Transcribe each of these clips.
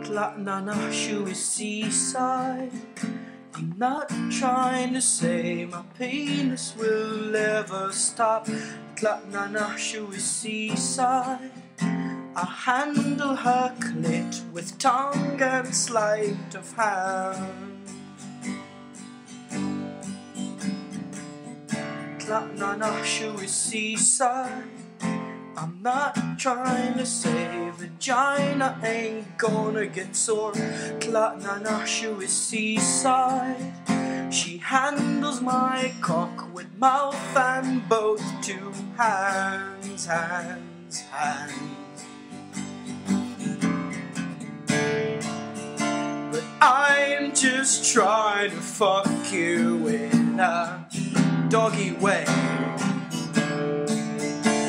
Nana, shoe is seaside. I'm not trying to say my penis will ever stop. Nana, shoe is seaside. I handle her clit with tongue and sleight of hand. Nana, shoe is seaside. I'm not trying to say vagina ain't gonna get sore. Nana, shoe is seaside. She handles my cock with mouth and both two hands, hands, hands. But I'm just trying to fuck you in a doggy way.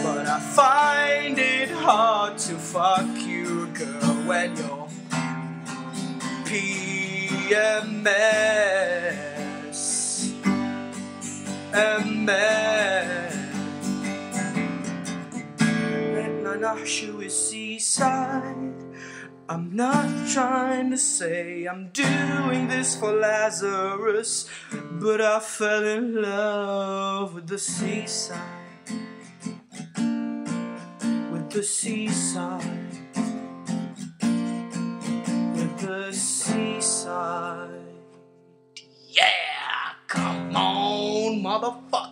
But I find it hard to fuck you, girl, when you're PMS. Nana, shoe is seaside. I'm not trying to say I'm doing this for Lazarus, but I fell in love with the seaside. With the seaside. With the seaside. Yeah, come on, motherfucker.